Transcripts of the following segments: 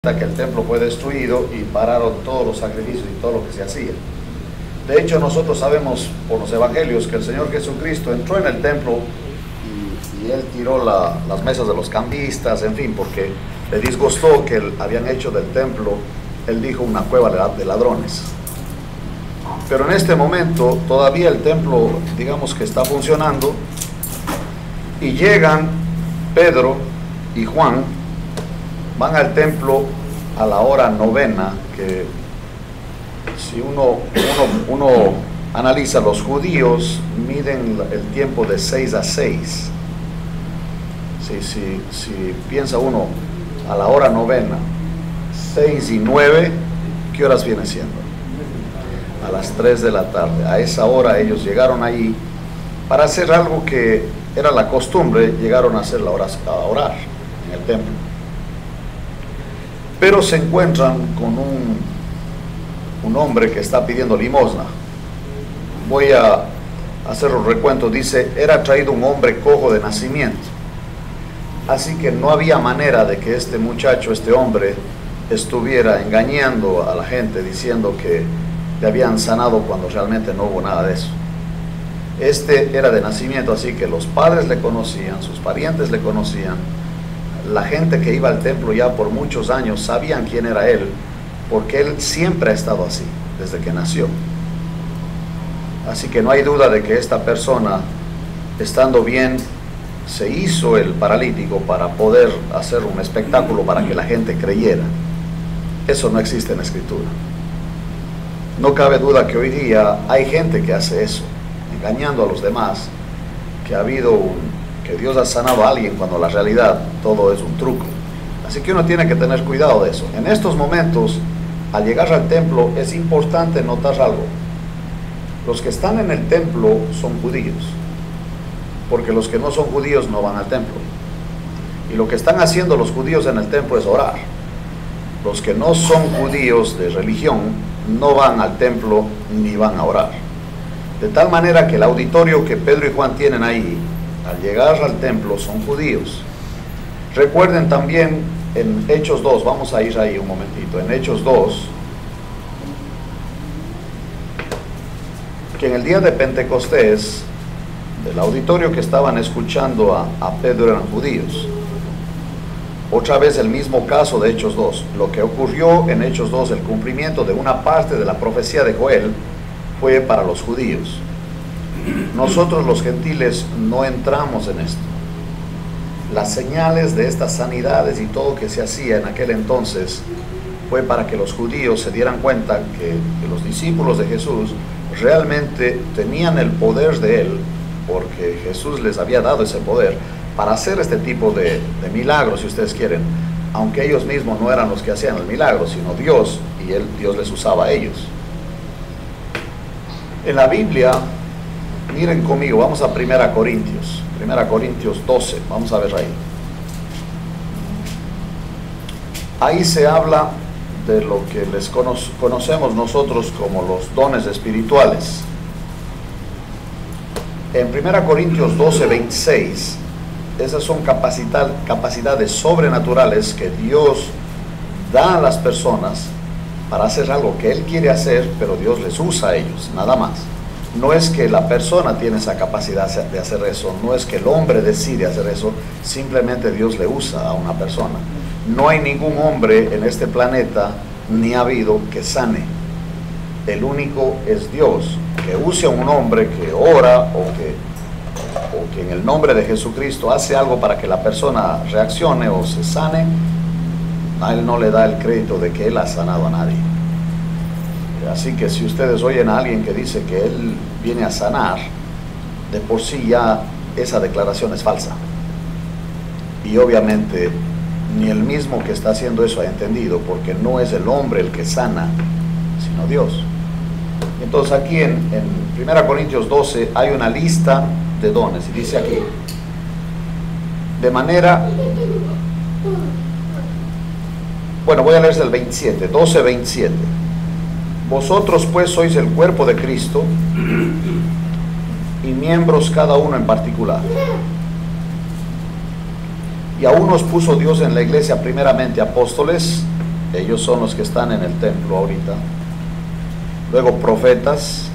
que el templo fue destruido y pararon todos los sacrificios y todo lo que se hacía. De hecho, nosotros sabemos por los evangelios que el Señor Jesucristo entró en el templo y Él tiró las mesas de los cambistas, en fin, porque le disgustó que habían hecho del templo, Él dijo, una cueva de ladrones. Pero en este momento todavía el templo, digamos que está funcionando, y llegan Pedro y Juan, van al templo a la hora novena, que si uno analiza, los judíos miden el tiempo de 6 a 6. Si piensa uno a la hora novena, 6 y 9, ¿qué horas viene siendo? A las 3 de la tarde. A esa hora ellos llegaron ahí para hacer algo que era la costumbre, llegaron a hacer a orar en el templo. Pero se encuentran con un hombre que está pidiendo limosna. Voy a hacer un recuento. Dice, era traído un hombre cojo de nacimiento. Así que no había manera de que este muchacho, este hombre, estuviera engañando a la gente diciendo que le habían sanado cuando realmente no hubo nada de eso. Este era de nacimiento, así que los padres le conocían, sus parientes le conocían. La gente que iba al templo ya por muchos años sabían quién era él, porque él siempre ha estado así, desde que nació. Así que no hay duda de que esta persona, estando bien, se hizo el paralítico para poder hacer un espectáculo para que la gente creyera. Eso no existe en la Escritura. No cabe duda que hoy día hay gente que hace eso, engañando a los demás, que Dios ha sanado a alguien cuando la realidad todo es un truco. Así que uno tiene que tener cuidado de eso. En estos momentos, al llegar al templo, es importante notar algo. Los que están en el templo son judíos, porque los que no son judíos no van al templo. Y lo que están haciendo los judíos en el templo es orar. Los que no son judíos de religión no van al templo ni van a orar. De tal manera que el auditorio que Pedro y Juan tienen ahí, al llegar al templo, son judíos. Recuerden también en Hechos 2, vamos a ir ahí un momentito, en Hechos 2, que en el día de Pentecostés, del auditorio que estaban escuchando a Pedro eran judíos. Otra vez el mismo caso de Hechos 2. Lo que ocurrió en Hechos 2, el cumplimiento de una parte de la profecía de Joel, fue para los judíos. Nosotros los gentiles no entramos en esto. Las señales de estas sanidades y todo que se hacía en aquel entonces fue para que los judíos se dieran cuenta que los discípulos de Jesús realmente tenían el poder de Él, porque Jesús les había dado ese poder para hacer este tipo de milagros, si ustedes quieren, aunque ellos mismos no eran los que hacían el milagro, sino Dios, y Dios les usaba a ellos. En la Biblia, miren conmigo, vamos a 1 Corintios 12, vamos a ver ahí. Ahí se habla de lo que les conocemos nosotros como los dones espirituales. En 1 Corintios 12, 26, esas son capacidades sobrenaturales que Dios da a las personas para hacer algo que Él quiere hacer, pero Dios les usa a ellos, nada más. No es que la persona tiene esa capacidad de hacer eso, no es que el hombre decide hacer eso, simplemente Dios le usa a una persona. No hay ningún hombre en este planeta, ni ha habido, que sane. El único es Dios, que use a un hombre que ora o que en el nombre de Jesucristo hace algo para que la persona reaccione o se sane. A Él no le da el crédito de que Él ha sanado a nadie. Así que si ustedes oyen a alguien que dice que Él viene a sanar, de por sí ya esa declaración es falsa. Y obviamente ni el mismo que está haciendo eso ha entendido, porque no es el hombre el que sana, sino Dios. Entonces aquí en 1 Corintios 12 hay una lista de dones, y dice aquí, de manera... Bueno, voy a leerse el 27, 12, 27. Vosotros pues sois el cuerpo de Cristo y miembros cada uno en particular. Y a unos puso Dios en la iglesia primeramente apóstoles, ellos son los que están en el templo ahorita. Luego profetas.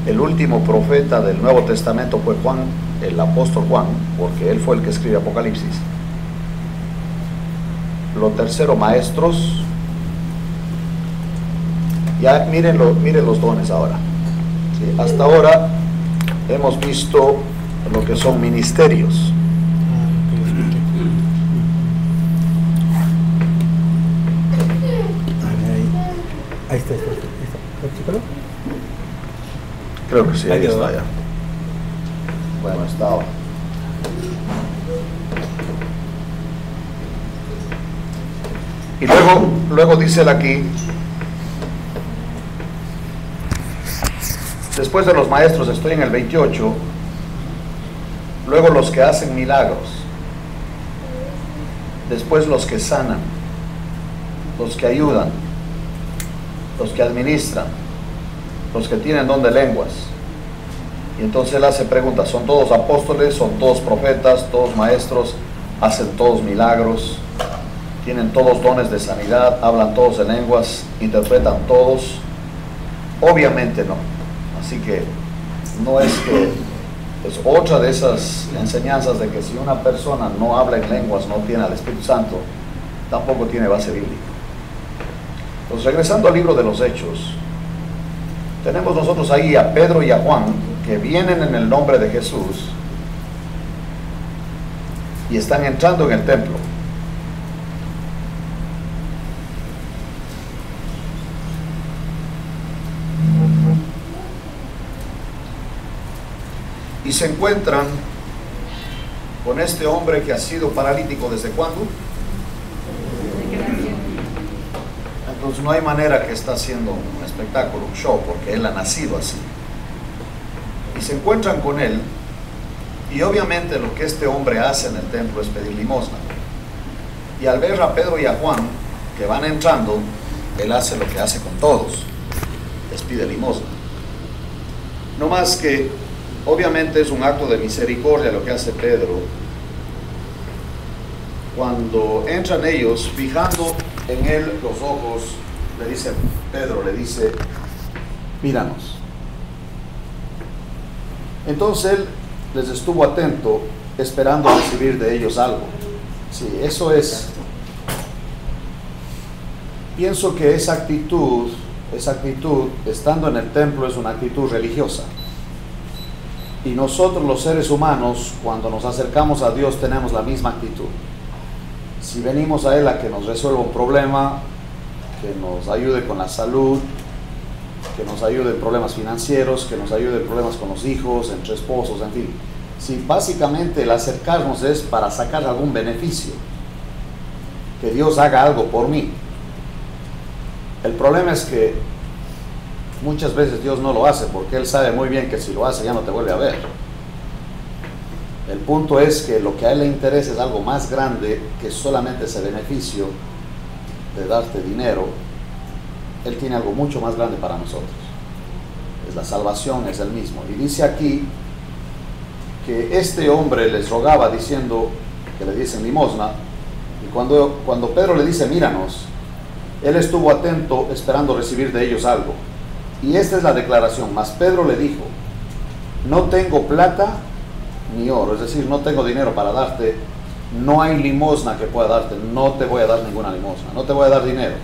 El último profeta del Nuevo Testamento fue Juan, el apóstol Juan, porque él fue el que escribe Apocalipsis. Lo tercero, maestros. Ya miren los dones ahora. Sí, hasta ahora hemos visto lo que son ministerios. Ahí está. Creo que sí, ahí está ya. Bueno, está ahora. Y luego dice él aquí, después de los maestros, estoy en el 28, luego los que hacen milagros, después los que sanan, los que ayudan, los que administran, los que tienen don de lenguas. Y entonces él hace preguntas, ¿son todos apóstoles? ¿Son todos profetas? ¿Todos maestros? ¿Hacen todos milagros? ¿Tienen todos dones de sanidad? ¿Hablan todos en lenguas? ¿Interpretan todos? Obviamente no. Así que no es que es otra de esas enseñanzas de que si una persona no habla en lenguas, no tiene al Espíritu Santo, tampoco tiene base bíblica. Pues regresando al libro de los Hechos, tenemos nosotros ahí a Pedro y a Juan que vienen en el nombre de Jesús y están entrando en el templo. Y se encuentran con este hombre que ha sido paralítico ¿desde cuándo? Entonces no hay manera que está haciendo un espectáculo, un show, porque él ha nacido así. Y se encuentran con él, y obviamente lo que este hombre hace en el templo es pedir limosna. Y al ver a Pedro y a Juan que van entrando, él hace lo que hace con todos, les pide limosna. No más que obviamente es un acto de misericordia lo que hace Pedro. Cuando entran ellos, fijando en él los ojos, le dice Pedro, le dice, míranos. Entonces él les estuvo atento, esperando recibir de ellos algo. Sí, eso es. Pienso que esa actitud, estando en el templo, es una actitud religiosa. Y nosotros los seres humanos, cuando nos acercamos a Dios, tenemos la misma actitud. Si venimos a Él a que nos resuelva un problema, que nos ayude con la salud, que nos ayude en problemas financieros, que nos ayude en problemas con los hijos, entre esposos, en fin. Si básicamente el acercarnos es para sacar algún beneficio, que Dios haga algo por mí. El problema es que muchas veces Dios no lo hace porque Él sabe muy bien que si lo hace ya no te vuelve a ver. El punto es que lo que a Él le interesa es algo más grande que solamente ese beneficio de darte dinero. Él tiene algo mucho más grande para nosotros. Es la salvación, es el mismo. Y dice aquí que este hombre les rogaba diciendo que le diesen limosna. Y cuando Pedro le dice míranos, él estuvo atento esperando recibir de ellos algo. Y esta es la declaración. Mas Pedro le dijo, no tengo plata ni oro, es decir, no tengo dinero para darte, no hay limosna que pueda darte, no te voy a dar ninguna limosna, no te voy a dar dinero.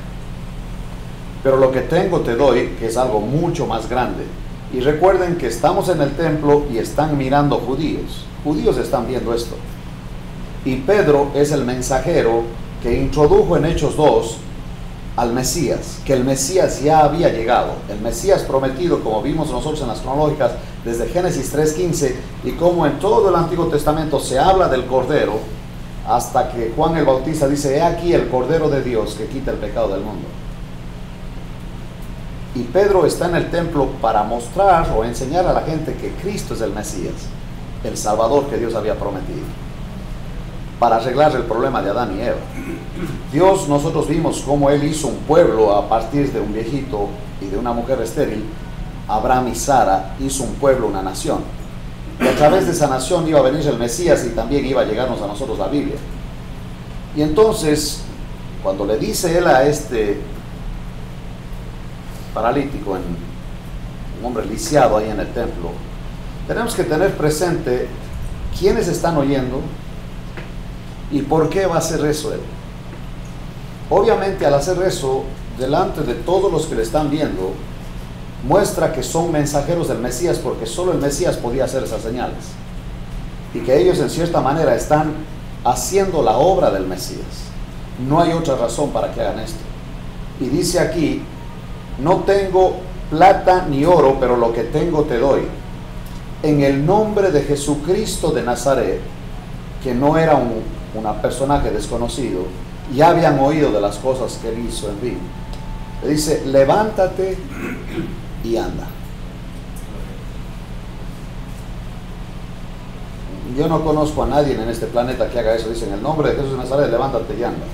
Pero lo que tengo te doy, que es algo mucho más grande. Y recuerden que estamos en el templo y están mirando judíos. Judíos están viendo esto. Y Pedro es el mensajero que introdujo en Hechos 2 al Mesías, que el Mesías ya había llegado, el Mesías prometido, como vimos nosotros en las cronológicas desde Génesis 3:15, y como en todo el Antiguo Testamento se habla del Cordero, hasta que Juan el Bautista dice, he aquí el Cordero de Dios que quita el pecado del mundo. Y Pedro está en el templo para mostrar o enseñar a la gente que Cristo es el Mesías, el Salvador que Dios había prometido, para arreglar el problema de Adán y Eva. Dios, nosotros vimos cómo Él hizo un pueblo a partir de un viejito y de una mujer estéril. Abraham y Sara hizo un pueblo, una nación. Y a través de esa nación iba a venir el Mesías y también iba a llegarnos a nosotros la Biblia. Y entonces cuando le dice él a este paralítico, un hombre lisiado ahí en el templo, tenemos que tener presente quiénes están oyendo y por qué va a hacer eso él. Obviamente, al hacer eso delante de todos los que le están viendo, muestra que son mensajeros del Mesías, porque solo el Mesías podía hacer esas señales, y que ellos en cierta manera están haciendo la obra del Mesías. No hay otra razón para que hagan esto. Y dice aquí: no tengo plata ni oro, pero lo que tengo te doy. En el nombre de Jesucristo de Nazaret, que no era un personaje desconocido, ya habían oído de las cosas que él hizo en vivo. Le dice: levántate y anda. Yo no conozco a nadie en este planeta que haga eso. Dice: en el nombre de Jesús de Nazaret, levántate y anda.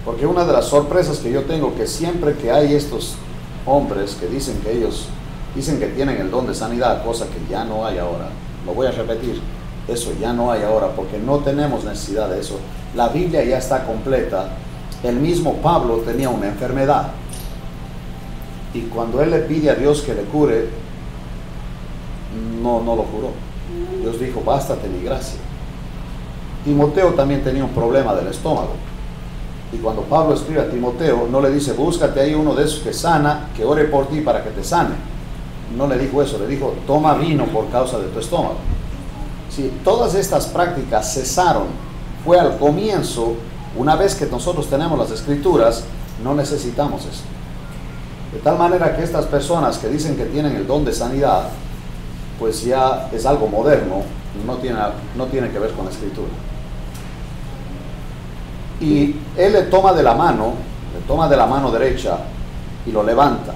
Porque una de las sorpresas que yo tengo, que siempre que hay estos hombres que dicen que ellos dicen que tienen el don de sanidad, cosa que ya no hay ahora, lo voy a repetir, eso ya no hay ahora, porque no tenemos necesidad de eso. La Biblia ya está completa. El mismo Pablo tenía una enfermedad, y cuando él le pide a Dios que le cure, no lo curó. Dios dijo: bástate mi gracia. Timoteo también tenía un problema del estómago, y cuando Pablo escribe a Timoteo, no le dice: búscate ahí uno de esos que sana, que ore por ti para que te sane. No le dijo eso, le dijo: toma vino por causa de tu estómago. Si todas estas prácticas cesaron, fue al comienzo. Una vez que nosotros tenemos las Escrituras, no necesitamos eso. De tal manera que estas personas que dicen que tienen el don de sanidad, pues ya es algo moderno, no tiene que ver con la Escritura. Y él le toma de la mano derecha y lo levanta,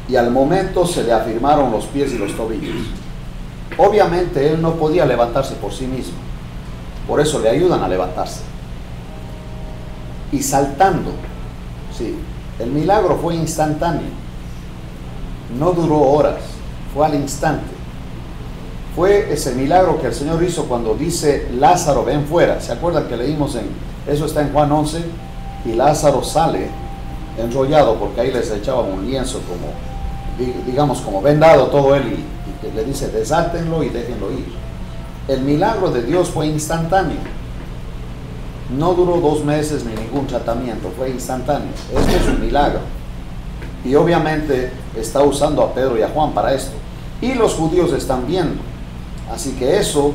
y al momento se le afirmaron los pies y los tobillos. Obviamente él no podía levantarse por sí mismo, por eso le ayudan a levantarse. Y saltando, sí, el milagro fue instantáneo, no duró horas, fue al instante. Fue ese milagro que el Señor hizo cuando dice: Lázaro, ven fuera. ¿Se acuerdan que leímos eso está en Juan 11? Y Lázaro sale enrollado, porque ahí les echaban un lienzo como vendado todo él, y le dice: desátenlo y déjenlo ir. El milagro de Dios fue instantáneo. No duró 2 meses ni ningún tratamiento, fue instantáneo. Esto es un milagro. Y obviamente está usando a Pedro y a Juan para esto. Y los judíos están viendo. Así que eso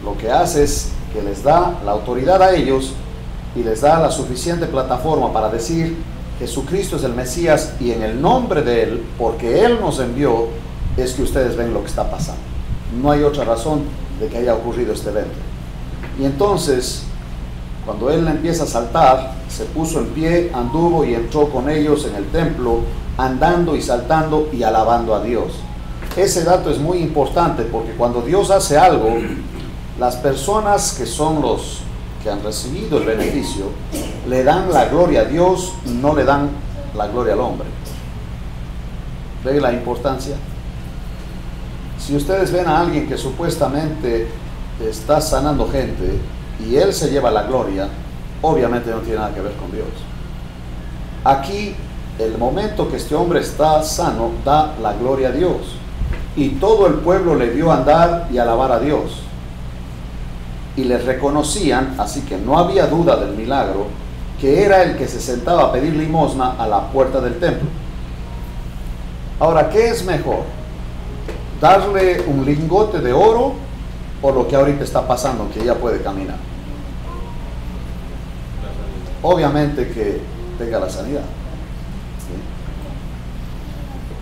lo que hace es que les da la autoridad a ellos y les da la suficiente plataforma para decir: Jesucristo es el Mesías, y en el nombre de Él, porque Él nos envió, es que ustedes ven lo que está pasando. No hay otra razón de que haya ocurrido este evento. Y entonces, cuando él empieza a saltar, se puso en pie, anduvo y entró con ellos en el templo, andando y saltando y alabando a Dios. Ese dato es muy importante, porque cuando Dios hace algo, las personas que son los que han recibido el beneficio, le dan la gloria a Dios, no le dan la gloria al hombre. ¿Ve la importancia? Si ustedes ven a alguien que supuestamente está sanando gente y él se lleva la gloria, obviamente no tiene nada que ver con Dios. Aquí, el momento que este hombre está sano, da la gloria a Dios, y todo el pueblo le vio andar y alabar a Dios, y le reconocían, así que no había duda del milagro, que era el que se sentaba a pedir limosna a la puerta del templo. Ahora, ¿qué es mejor? ¿Darle un lingote de oro o lo que ahorita está pasando, que ya puede caminar? Obviamente que tenga la sanidad.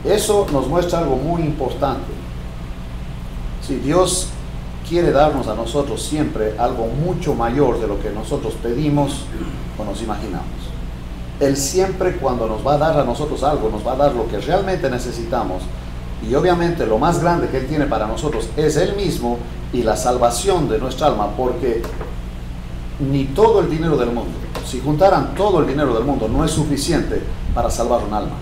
¿Sí? Eso nos muestra algo muy importante. Si Dios quiere darnos a nosotros siempre algo mucho mayor de lo que nosotros pedimos o nos imaginamos. Él siempre, cuando nos va a dar a nosotros algo, nos va a dar lo que realmente necesitamos. Y obviamente lo más grande que Él tiene para nosotros es Él mismo y la salvación de nuestra alma, porque ni todo el dinero del mundo, si juntaran todo el dinero del mundo, no es suficiente para salvar un alma.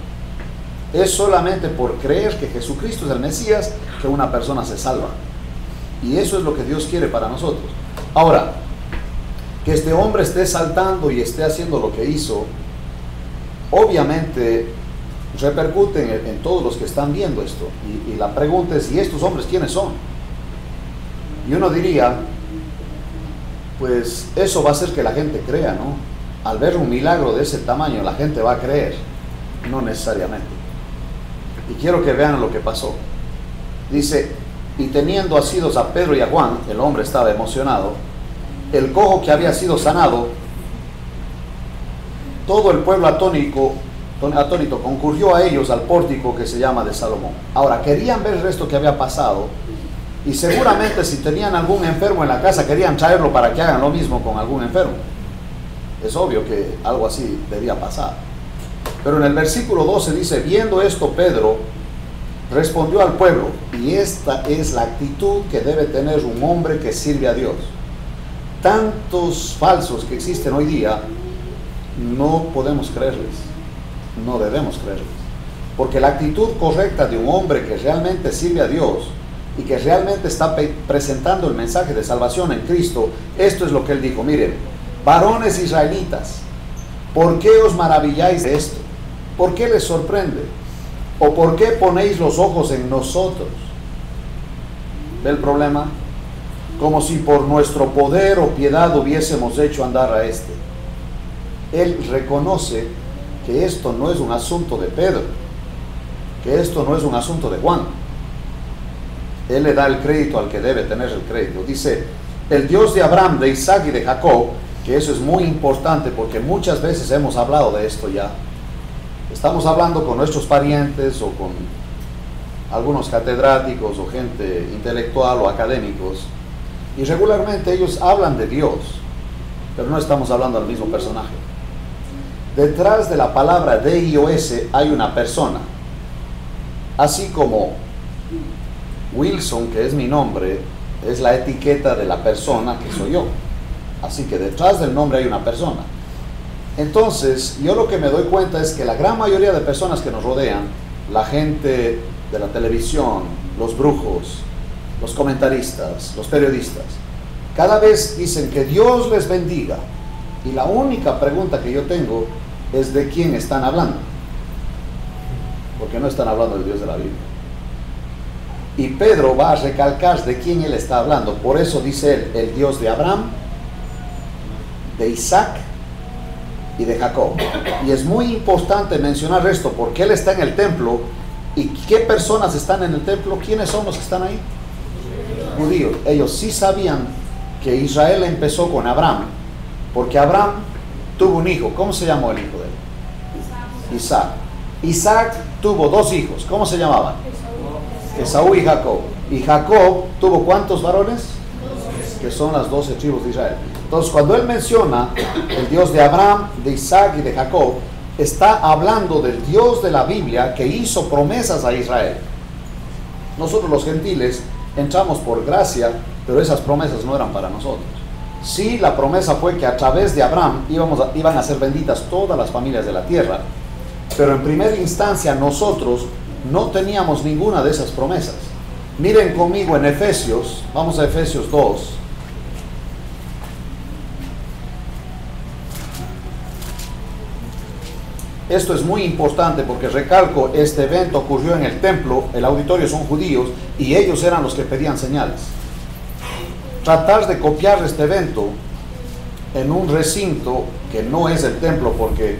Es solamente por creer que Jesucristo es el Mesías que una persona se salva. Y eso es lo que Dios quiere para nosotros. Ahora, Que este hombre esté saltando y esté haciendo lo que hizo, obviamente repercute en todos los que están viendo esto. Y la pregunta es, ¿y estos hombres quiénes son? Y uno diría, pues eso va a hacer que la gente crea, ¿no? Al ver un milagro de ese tamaño, la gente va a creer. No necesariamente. Y quiero que vean lo que pasó. Dice, y teniendo asidos a Pedro y a Juan, el hombre estaba emocionado, el cojo que había sido sanado, todo el pueblo atónito concurrió a ellos al pórtico que se llama de Salomón. Ahora, querían ver el resto que había pasado, y seguramente si tenían algún enfermo en la casa, querían traerlo para que hagan lo mismo con algún enfermo. Es obvio que algo así debía pasar. Pero en el versículo 12 dice, viendo esto Pedro respondió al pueblo, y esta es la actitud que debe tener un hombre que sirve a Dios. Tantos falsos que existen hoy día, no podemos creerles, no debemos creerles, porque la actitud correcta de un hombre que realmente sirve a Dios y que realmente está presentando el mensaje de salvación en Cristo, esto es lo que él dijo: miren, varones israelitas, ¿por qué os maravilláis de esto? ¿Por qué les sorprende? ¿O por qué ponéis los ojos en nosotros? ¿Ve el problema? Como si por nuestro poder o piedad hubiésemos hecho andar a este. Él reconoce que esto no es un asunto de Pedro, que esto no es un asunto de Juan. Él le da el crédito al que debe tener el crédito. Dice, el Dios de Abraham, de Isaac y de Jacob, que eso es muy importante porque muchas veces hemos hablado de esto ya. Estamos hablando con nuestros parientes o con algunos catedráticos o gente intelectual o académicos, y regularmente ellos hablan de Dios, pero no estamos hablando del mismo personaje. Detrás de la palabra Dios hay una persona, así como Wilson, que es mi nombre, es la etiqueta de la persona que soy yo. Así que detrás del nombre hay una persona. Entonces, yo lo que me doy cuenta es que la gran mayoría de personas que nos rodean, la gente de la televisión, los brujos, los comentaristas, los periodistas, cada vez dicen que Dios les bendiga. Y la única pregunta que yo tengo es de quién están hablando. Porque no están hablando del Dios de la Biblia. Y Pedro va a recalcar de quién él está hablando. Por eso dice él, el Dios de Abraham, de Isaac y de Jacob. Y es muy importante mencionar esto porque él está en el templo. ¿Y qué personas están en el templo? ¿Quiénes son los que están ahí? Judíos. Ellos sí sabían que Israel empezó con Abraham, porque Abraham tuvo un hijo. ¿Cómo se llamó el hijo de él? Isaac. Isaac tuvo dos hijos. ¿Cómo se llamaban? Esaú y Jacob. ¿Y Jacob tuvo cuántos varones? Que son las 12 tribus de Israel. Entonces, cuando él menciona el Dios de Abraham, de Isaac y de Jacob, está hablando del Dios de la Biblia que hizo promesas a Israel. Nosotros los gentiles entramos por gracia, pero esas promesas no eran para nosotros. Sí, la promesa fue que a través de Abraham iban a ser benditas todas las familias de la tierra, pero en primera instancia nosotros no teníamos ninguna de esas promesas. Miren conmigo en Efesios, vamos a Efesios 2. Esto es muy importante porque recalco, este evento ocurrió en el templo, el auditorio son judíos y ellos eran los que pedían señales. Tratar de copiar este evento en un recinto que no es el templo, porque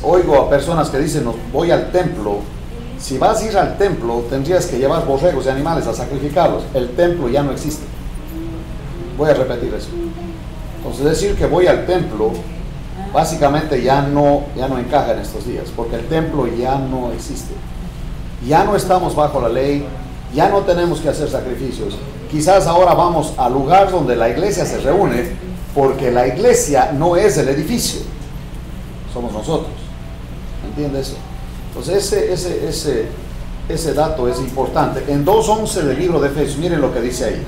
oigo a personas que dicen, no, voy al templo. Si vas a ir al templo, tendrías que llevar borregos y animales a sacrificarlos. El templo ya no existe. Voy a repetir eso. Entonces decir que voy al templo básicamente ya no encaja en estos días, porque el templo ya no existe. Ya no estamos bajo la ley, ya no tenemos que hacer sacrificios. Quizás ahora vamos al lugar donde la iglesia se reúne, porque la iglesia no es el edificio, somos nosotros. ¿Entiende eso? Entonces ese dato es importante. En 2:11 del libro de Efesios, miren lo que dice ahí.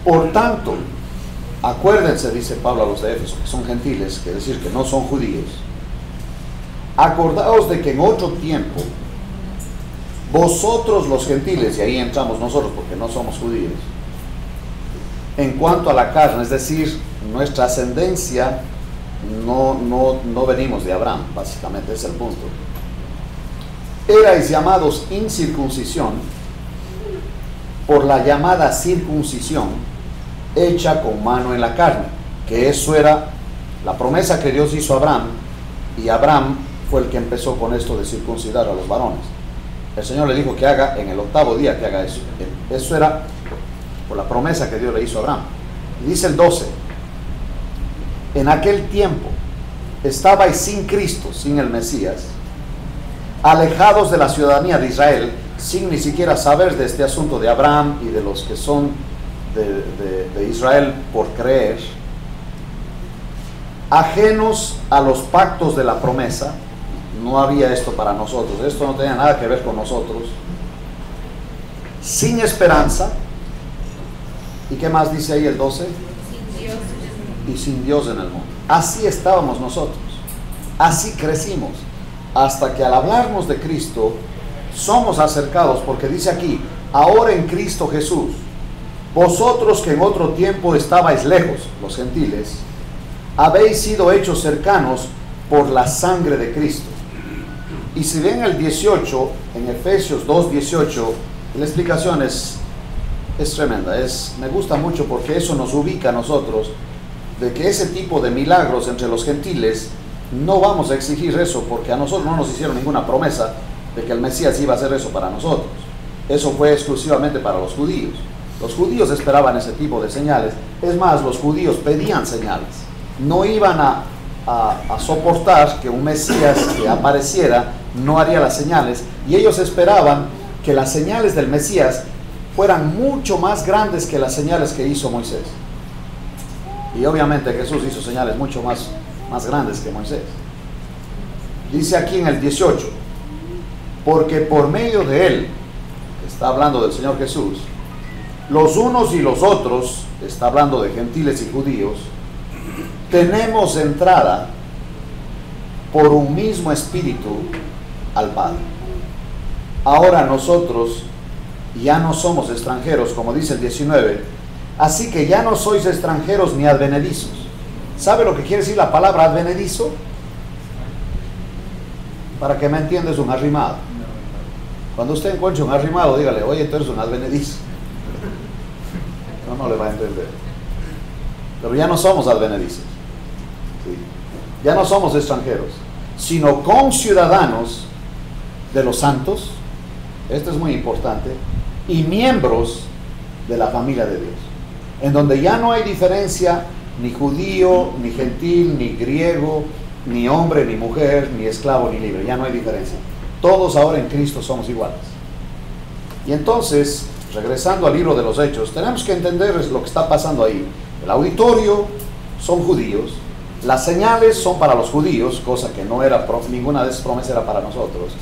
Por tanto, acuérdense, dice Pablo a los de Éfeso, que son gentiles, que decir que no son judíos. Acordaos de que en otro tiempo, vosotros los gentiles, y ahí entramos nosotros porque no somos judíos, en cuanto a la carne, es decir, nuestra ascendencia, no venimos de Abraham, básicamente es el punto. Erais llamados incircuncisión por la llamada circuncisión hecha con mano en la carne, que eso era la promesa que Dios hizo a Abraham, y Abraham fue el que empezó con esto de circuncidar a los varones. El Señor le dijo que haga en el 8º día que haga eso. Eso era por la promesa que Dios le hizo a Abraham. Y dice el 12: en aquel tiempo estabais sin Cristo, sin el Mesías, alejados de la ciudadanía de Israel, sin ni siquiera saber de este asunto de Abraham y de los que son de Israel por creer, ajenos a los pactos de la promesa. No había esto para nosotros, esto no tenía nada que ver con nosotros, sin esperanza. ¿Y qué más dice ahí el 12? Y sin Dios en el mundo. Así estábamos nosotros, así crecimos, hasta que al hablarnos de Cristo somos acercados, porque dice aquí: ahora en Cristo Jesús, vosotros que en otro tiempo estabais lejos, los gentiles, habéis sido hechos cercanos por la sangre de Cristo. Y si ven el 18, en Efesios 2:18, la explicación es tremenda, me gusta mucho, porque eso nos ubica a nosotros, de que ese tipo de milagros entre los gentiles, no vamos a exigir eso, porque a nosotros no nos hicieron ninguna promesa de que el Mesías iba a hacer eso para nosotros. Eso fue exclusivamente para los judíos. Los judíos esperaban ese tipo de señales. Es más, los judíos pedían señales. No iban a soportar que un Mesías que apareciera no haría las señales, y ellos esperaban que las señales del Mesías fueran mucho más grandes que las señales que hizo Moisés. Y obviamente Jesús hizo señales mucho más grandes que Moisés. Dice aquí en el 18: porque por medio de él, está hablando del Señor Jesús, los unos y los otros, está hablando de gentiles y judíos, tenemos entrada por un mismo espíritu al Padre. Ahora nosotros ya no somos extranjeros, como dice el 19, así que ya no sois extranjeros ni advenedizos. ¿Sabe lo que quiere decir la palabra advenedizo? Para que me entiendas, un arrimado. Cuando usted encuentre un arrimado, dígale: oye, tú eres un advenedizo. No le va a entender. Pero ya no somos advenedizos, ¿sí? Ya no somos extranjeros, sino conciudadanos de los santos, esto es muy importante, y miembros de la familia de Dios, en donde ya no hay diferencia, ni judío, ni gentil, ni griego, ni hombre, ni mujer, ni esclavo, ni libre. Ya no hay diferencia. Todos ahora en Cristo somos iguales. Y entonces, regresando al libro de los Hechos, tenemos que entender lo que está pasando ahí. El auditorio son judíos, las señales son para los judíos, cosa que no era, ninguna de esas promesas era para nosotros.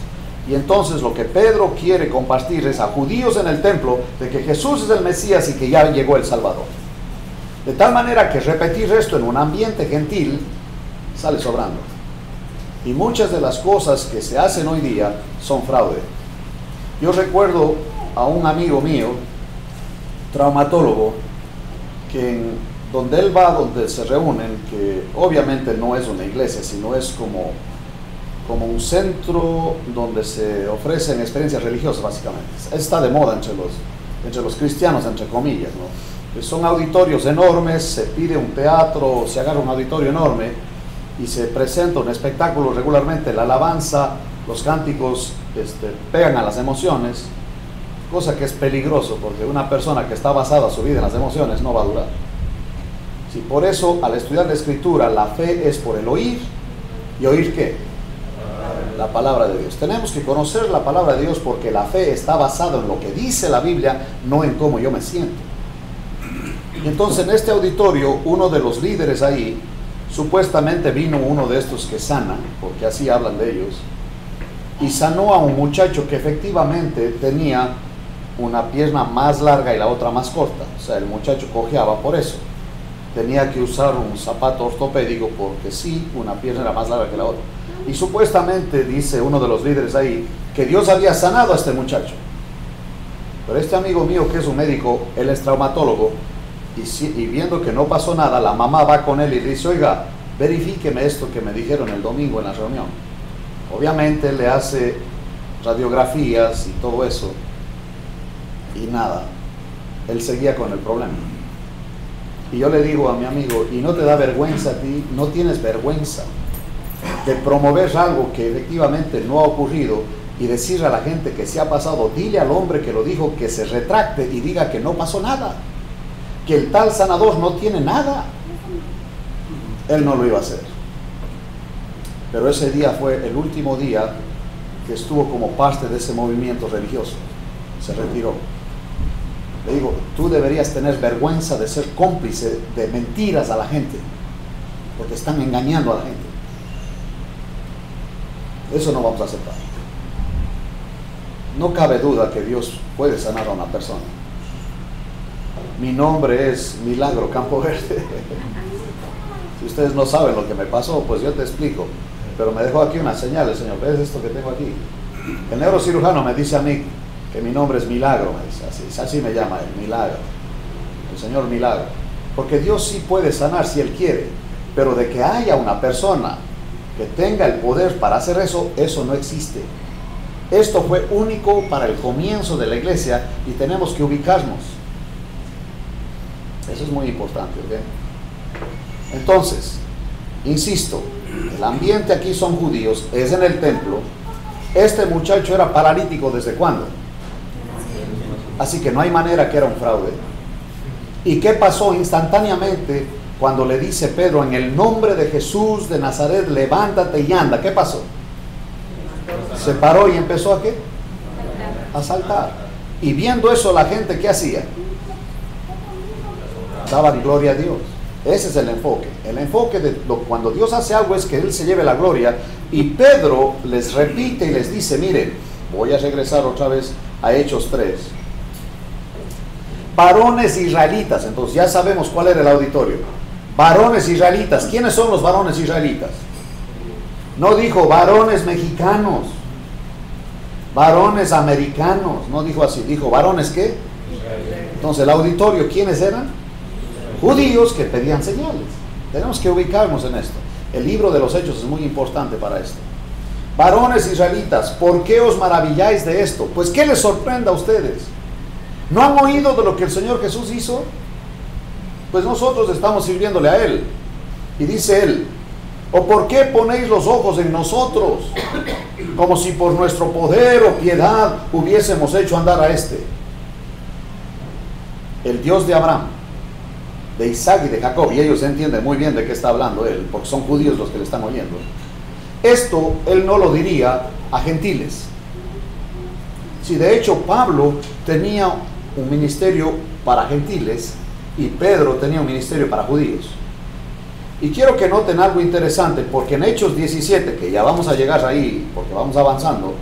Y entonces lo que Pedro quiere compartir es a judíos en el templo de que Jesús es el Mesías y que ya llegó el Salvador. De tal manera que repetir esto en un ambiente gentil sale sobrando. Y muchas de las cosas que se hacen hoy día son fraude. Yo recuerdo a un amigo mío, traumatólogo, que donde él va, donde se reúnen, que obviamente no es una iglesia, sino es como un centro donde se ofrecen experiencias religiosas, básicamente. Está de moda entre los cristianos, entre comillas, ¿no? Pues son auditorios enormes, se pide un teatro, se agarra un auditorio enorme y se presenta un espectáculo regularmente. La alabanza, los cánticos pegan a las emociones, cosa que es peligroso, porque una persona que está basada su vida en las emociones no va a durar. Sí, por eso, al estudiar la Escritura, la fe es por el oír. ¿Y oír qué? La palabra de Dios. Tenemos que conocer la palabra de Dios, porque la fe está basada en lo que dice la Biblia, no en cómo yo me siento. Y entonces, en este auditorio, uno de los líderes ahí, supuestamente vino uno de estos que sanan, porque así hablan de ellos, y sanó a un muchacho que efectivamente tenía una pierna más larga y la otra más corta. O sea, el muchacho cojeaba por eso. Tenía que usar un zapato ortopédico porque sí, una pierna era más larga que la otra. Y supuestamente, dice uno de los líderes ahí, que Dios había sanado a este muchacho. Pero este amigo mío, que es un médico, él es traumatólogo, y viendo que no pasó nada, la mamá va con él y dice, oiga, verifíqueme esto que me dijeron el domingo en la reunión. Obviamente él le hace radiografías y todo eso, y nada, él seguía con el problema. Y yo le digo a mi amigo, ¿y no te da vergüenza a ti? ¿No tienes vergüenza de promover algo que efectivamente no ha ocurrido y decirle a la gente que se ha pasado? Dile al hombre que lo dijo que se retracte y diga que no pasó nada, que el tal sanador no tiene nada. Él no lo iba a hacer. Pero ese día fue el último día que estuvo como parte de ese movimiento religioso. Se retiró. Le digo, tú deberías tener vergüenza de ser cómplice de mentiras a la gente, porque están engañando a la gente. Eso no vamos a aceptar. No cabe duda que Dios puede sanar a una persona. Mi nombre es Milagro Campo Verde. Si ustedes no saben lo que me pasó, pues yo te explico. Pero me dejó aquí una señal el Señor. ¿Ves esto que tengo aquí? El neurocirujano me dice a mí que mi nombre es Milagro, me dice, así me llama él, Milagro, el Señor Milagro, porque Dios sí puede sanar si Él quiere, pero de que haya una persona que tenga el poder para hacer eso, eso no existe. Esto fue único para el comienzo de la iglesia y tenemos que ubicarnos. Eso es muy importante, ¿ok? Entonces, insisto, el ambiente aquí son judíos, es en el templo. Este muchacho era paralítico ¿desde cuándo? Así que no hay manera que era un fraude. ¿Y qué pasó instantáneamente cuando le dice Pedro, en el nombre de Jesús de Nazaret, levántate y anda? ¿Qué pasó? Se paró y empezó ¿a qué? A saltar. Y viendo eso, la gente, ¿qué hacía? Daban gloria a Dios. Ese es el enfoque. El enfoque de cuando Dios hace algo es que Él se lleve la gloria. Y Pedro les repite y les dice, miren, voy a regresar otra vez a Hechos 3. Varones israelitas. Entonces ya sabemos cuál era el auditorio. Varones israelitas. ¿Quiénes son los varones israelitas? No dijo varones mexicanos, varones americanos. No dijo así. Dijo varones ¿qué? Entonces el auditorio, ¿quiénes eran? Judíos que pedían señales. Tenemos que ubicarnos en esto. El libro de los Hechos es muy importante para esto. Varones israelitas, ¿por qué os maravilláis de esto? Pues ¿qué les sorprende a ustedes? ¿No han oído de lo que el Señor Jesús hizo? Pues nosotros estamos sirviéndole a Él. Y dice Él, ¿o por qué ponéis los ojos en nosotros? Como si por nuestro poder o piedad hubiésemos hecho andar a este. El Dios de Abraham, de Isaac y de Jacob, y ellos entienden muy bien de qué está hablando Él, porque son judíos los que le están oyendo. Esto Él no lo diría a gentiles. Si de hecho Pablo tenía un ministerio para gentiles y Pedro tenía un ministerio para judíos. Y quiero que noten algo interesante, porque en Hechos 17, que ya vamos a llegar ahí, porque vamos avanzando,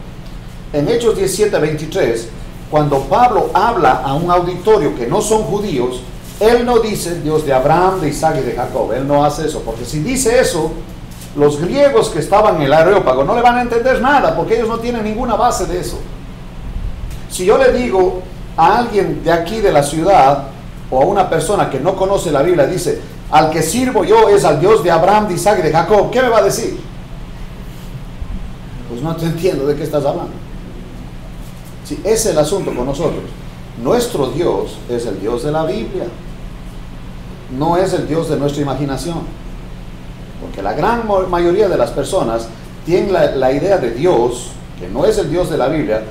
en Hechos 17, 23, cuando Pablo habla a un auditorio que no son judíos, él no dice Dios de Abraham, de Isaac y de Jacob. Él no hace eso, porque si dice eso, los griegos que estaban en el Areópago no le van a entender nada, porque ellos no tienen ninguna base de eso. Si yo le digo a alguien de aquí de la ciudad, o a una persona que no conoce la Biblia, dice, al que sirvo yo es al Dios de Abraham, de Isaac y de Jacob, ¿qué me va a decir? Pues no te entiendo de qué estás hablando. Sí, ese es el asunto con nosotros. Nuestro Dios es el Dios de la Biblia, no es el Dios de nuestra imaginación, porque la gran mayoría de las personas tienen la idea de Dios, que no es el Dios de la Biblia,